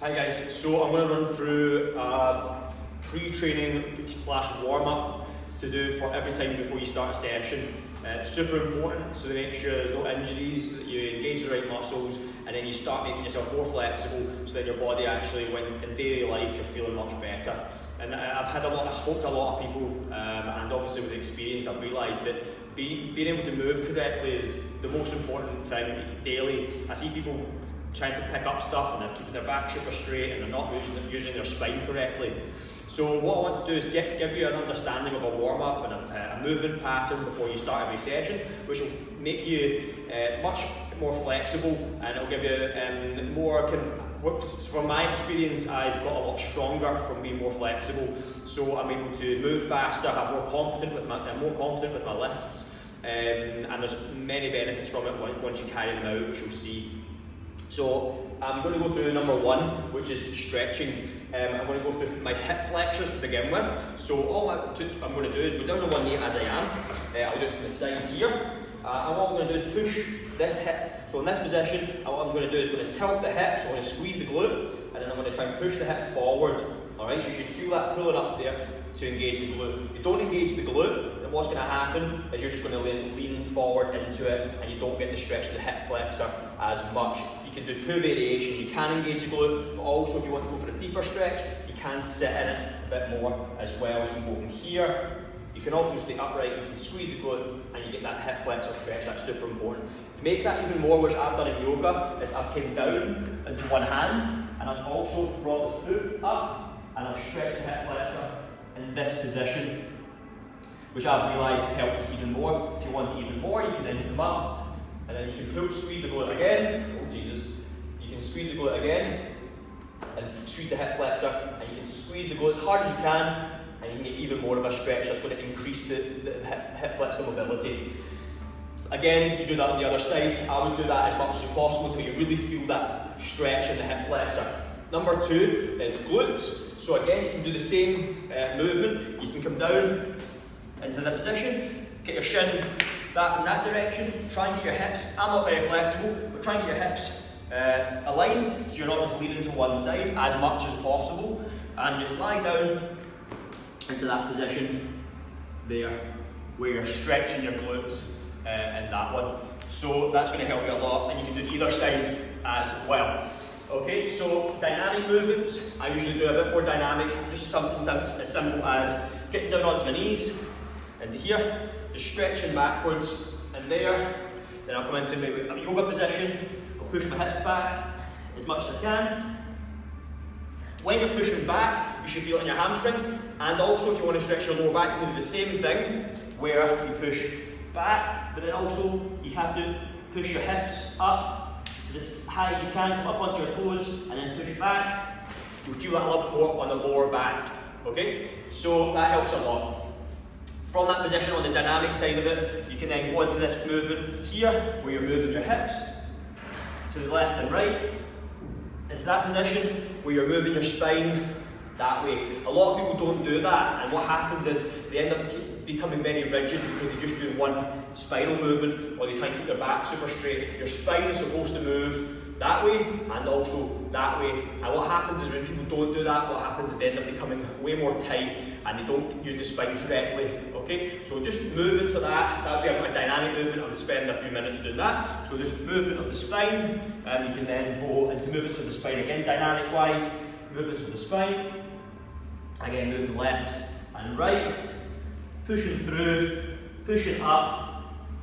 Hi guys, so I'm going to run through a pre-training / warm-up to do for every time before you start a session. Super important, so to make sure there's no injuries, that you engage the right muscles, and then you start making yourself more flexible, so that your body actually, when in daily life, you're feeling much better. And I've spoke to a lot of people, and obviously with experience, I've realised that being able to move correctly is the most important thing daily. I see people trying to pick up stuff and they're keeping their back super straight and they're not using their spine correctly. So what I want to do is give you an understanding of a warm-up and a movement pattern before you start every session, which will make you much more flexible, and it'll give you more kind of, from my experience, I've got a lot stronger from being more flexible, so I'm able to move faster, I'm more confident with my lifts, and there's many benefits from it once you carry them out, which you'll see. So I'm going to go through number one, which is stretching. I'm going to go through my hip flexors to begin with. So all I'm going to do is go down on one knee as I am. I'll do it from the side here. And what I'm going to do is push this hip. So in this position, what I'm going to do is going to tilt the hip, so I'm going to squeeze the glute, and then I'm going to try and push the hip forward. Alright, so you should feel that pulling up there to engage the glute. If you don't engage the glute, then what's going to happen is you're just going to lean forward into it, and you don't get the stretch of the hip flexor as much. You can do two variations. You can engage the glute, but also if you want to go for a deeper stretch, you can sit in it a bit more as well. So you can go from here. You can also stay upright, you can squeeze the glute, and you get that hip flexor stretch. That's super important. To make that even more, which I've done in yoga, is I've came down into one hand, and I've also brought the foot up, and I've stretched the hip flexor in this position, which I've realised helps even more. If you want it even more, you can then come up, and then you can squeeze the glute again. Oh Jesus! You can squeeze the glute again, and squeeze the hip flexor, and you can squeeze the glute as hard as you can, and you can get even more of a stretch that's going to increase the hip flexor mobility. Again, you do that on the other side. I would do that as much as possible until you really feel that stretch in the hip flexor. Number two is glutes. So again, you can do the same movement. You can come down into the position, get your shin in that direction, try and get your hips, I'm not very flexible, but try and get your hips aligned so you're not just leaning to one side as much as possible, and just lie down into that position there where you're stretching your glutes in that one. So that's going to help you a lot, and you can do either side as well. Okay, so dynamic movements, I usually do a bit more dynamic, just something as simple as getting down onto my knees, into here, just stretching backwards and there. Then I'll come into maybe a yoga position, I'll push my hips back as much as I can. When you're pushing back, you should feel it in your hamstrings, and also if you want to stretch your lower back, you can do the same thing, where you push back, but then also you have to push your hips up, so as high as you can, come up onto your toes, and then push back. You'll feel that a little bit more on the lower back, okay? So that helps a lot. From that position on the dynamic side of it, you can then go into this movement here, where you're moving your hips to the left and right, into that position, where you're moving your spine that way. A lot of people don't do that, and what happens is they end up becoming very rigid because they just do one spinal movement, or they try and keep their back super straight. Your spine is supposed to move that way and also that way, and what happens is when people don't do that, what happens is they end up becoming way more tight and they don't use the spine correctly. Okay, so just movements of that would be a dynamic movement. I would spend a few minutes doing that. So just movement of the spine, and you can then go into movements of the spine again, dynamic wise, movements of the spine, again moving left and right, pushing through, pushing up,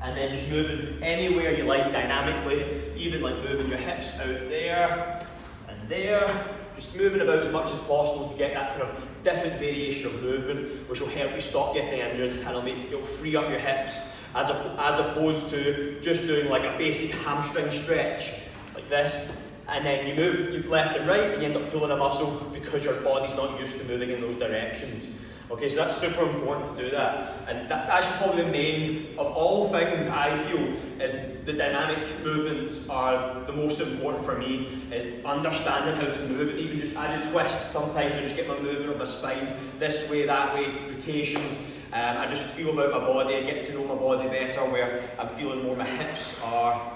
and then just moving anywhere you like dynamically, even like moving your hips out there and there, just moving about as much as possible to get that kind of different variation of movement, which will help you stop getting injured, and it'll free up your hips as opposed to just doing like a basic hamstring stretch like this, and then you move left and right and you end up pulling a muscle because your body's not used to moving in those directions. Okay, so that's super important to do that, and that's actually probably the main of all things. I feel is the dynamic movements are the most important for me, is understanding how to move, and even just add a twist sometimes to just get my movement of my spine this way, that way, rotations. I just feel about my body, I get to know my body better, where I'm feeling more, my hips are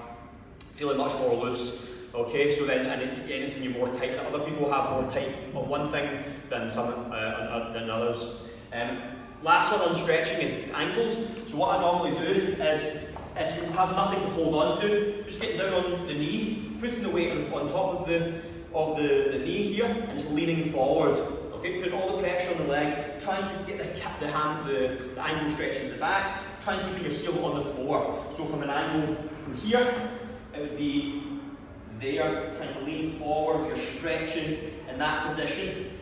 feeling much more loose. Okay, so then anything you're more tight, other people have more tight on one thing than than others. Last one on stretching is ankles. So what I normally do is, if you have nothing to hold on to, just getting down on the knee, putting the weight on top of the knee here, and just leaning forward. Okay, putting all the pressure on the leg, trying to get the ankle stretched in the back, trying keeping your heel on the floor. So from an angle from here, it would be there, trying to lean forward, you're stretching in that position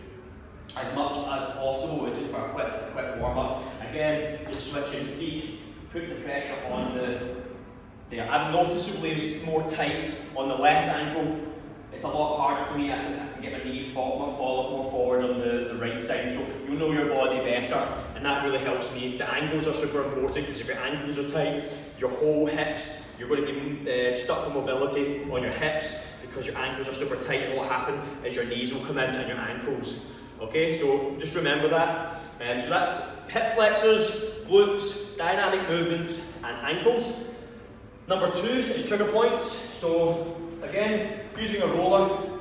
as much as possible. It is for a quick warm up. Again, just switching feet, putting the pressure on there. I'm noticeably more tight on the left ankle. It's a lot harder for me. I can get my knee more forward on the right side, so you'll know your body better, and that really helps me. The ankles are super important, because if your ankles are tight, your whole hips, you're going to be stuck for mobility on your hips, because your ankles are super tight, and what will happen is your knees will come in and your ankles. Okay, so just remember that. So that's hip flexors, glutes, dynamic movements, and ankles. Number 2 is trigger points. So again, using a roller,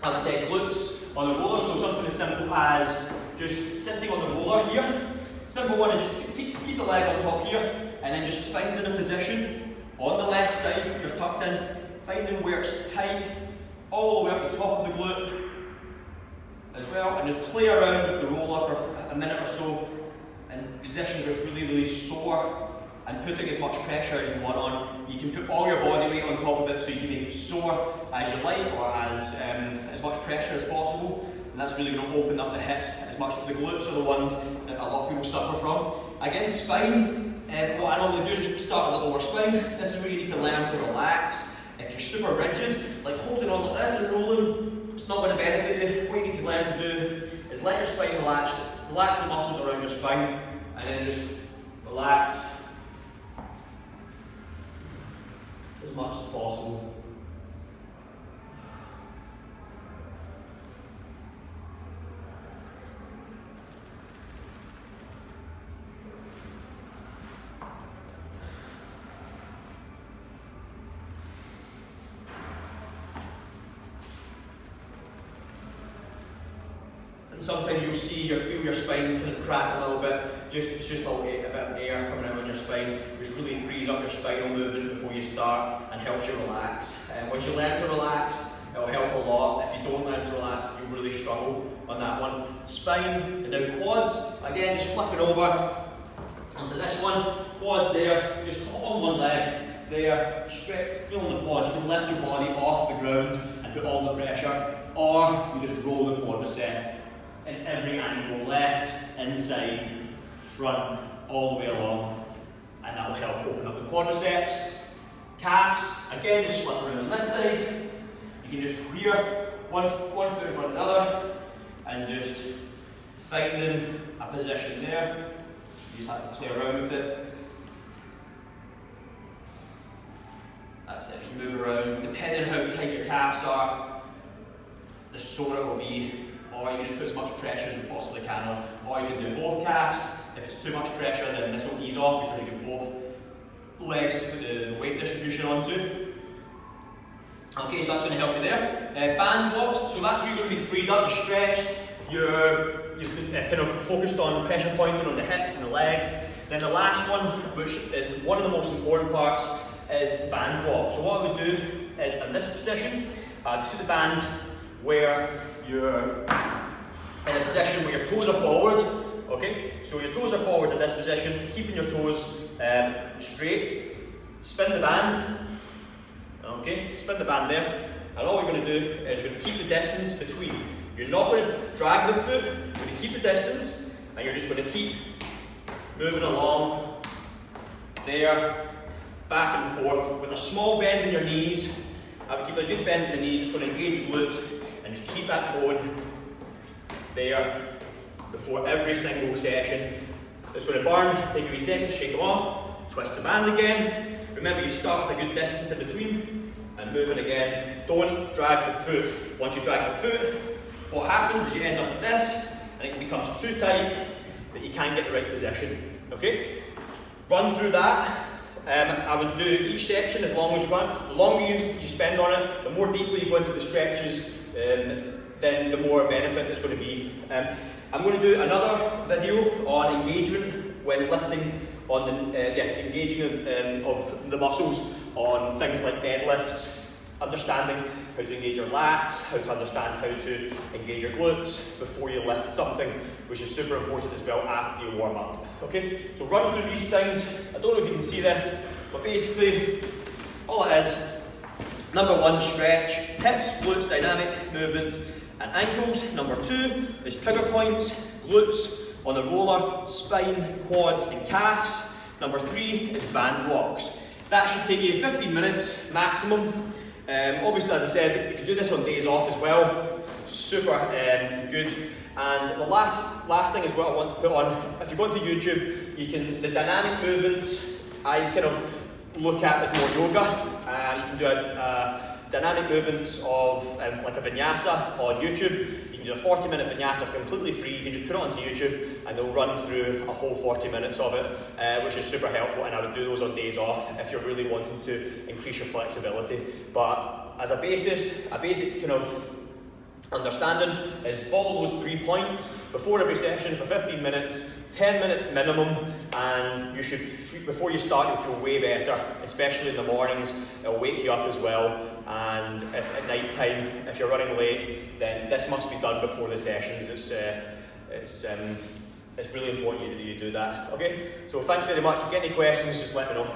I would take glutes on the roller, so something as simple as just sitting on the roller here. Simple one is just keep the leg on top here, and then just finding a position on the left side, you're tucked in, finding where it's tight, all the way up the top of the glute as well, and just play around with the roller for a minute or so in positions where it's really sore, and putting as much pressure as you want on. You can put all your body weight on top of it, so you can make it sore as you like, or as much pressure as possible, and that's really going to open up the hips as much. The glutes are the ones that a lot of people suffer from. Again, spine, what I normally do is just start at the lower spine. This is where you need to learn to relax. If you're super rigid, like holding on like this and rolling, it's not going to benefit you. What you need to learn to do is let your spine relax the muscles around your spine, and then just relax as much as possible. And sometimes you'll feel your spine kind of crack a little bit. It's just a bit of air coming out on your spine, which really frees up your spinal movement before you start and helps you relax. Once you learn to relax, it'll help a lot. If you don't learn to relax, you'll really struggle on that one. Spine, and then quads. Again, just flipping over onto this one. Quads there, just on one leg there, straight, feeling the quads. You can lift your body off the ground and put all the pressure, or you just roll the quadricep in every angle, left, inside, front, all the way along, and that will help open up the quadriceps. Calves, again, just flip around on this side. You can just here, one foot in front of the other, and just finding a position there. You just have to play around with it. That's it, just move around. Depending on how tight your calves are, the sore it will be, or you can just put as much pressure as you possibly can on, or you can do both calves. If it's too much pressure, then this will ease off, because you get both legs to put the weight distribution onto. Okay, so that's going to help you there. Band walks, so that's where you're going to be freed up, you're stretched, you've kind of focused on pressure pointing on the hips and the legs. Then the last one, which is one of the most important parts, is band walk. So what I would do is, in this position, to the band where you're in a position where your toes are forward. Okay, so your toes are forward in this position, keeping your toes straight. Spin the band. Okay, spin the band there, and all you're going to do is you're going to keep the distance between. You're not going to drag the foot, you're going to keep the distance, and you're just going to keep moving along there, back and forth, with a small bend in your knees. I would keep a good bend in the knees, it's going to engage glutes, and just keep that going there before every single session. It's going to burn, take a wee second, shake them off, twist the band again. Remember, you start with a good distance in between, and moving again. Don't drag the foot. Once you drag the foot, what happens is you end up with this, and it becomes too tight that you can't get the right position. Okay? Run through that I would do each section as long as you want. The longer you spend on it, the more deeply you go into the stretches, then the more benefit it's going to be. I'm going to do another video on engagement when lifting, on the engaging of the muscles on things like deadlifts, understanding how to engage your lats, how to understand how to engage your glutes before you lift something, which is super important as well after you warm up. Okay, so run through these things. I don't know if you can see this, but basically all it is, number 1, stretch, hips, glutes, dynamic movements and ankles. Number 2 is trigger points, glutes on the roller, spine, quads and calves. Number 3 is band walks. That should take you 15 minutes maximum. Obviously, as I said, if you do this on days off as well, super good. And the last thing is what I want to put on. If you go onto YouTube, you can, the dynamic movements I kind of look at as more yoga. You can do a dynamic movements of like a vinyasa on YouTube. You can do a 40-minute vinyasa completely free. You can just put it onto YouTube and they'll run through a whole 40 minutes of it, which is super helpful, and I would do those on days off if you're really wanting to increase your flexibility. But as a basic kind of understanding is follow those 3 points before every session for 15 minutes, 10 minutes minimum, and you should, before you start, you'll feel way better, especially in the mornings. It'll wake you up as well, and if at night time, if you're running late, then this must be done before the sessions. It's really important that you do that. Okay, so thanks very much. If you get any questions, just let me know.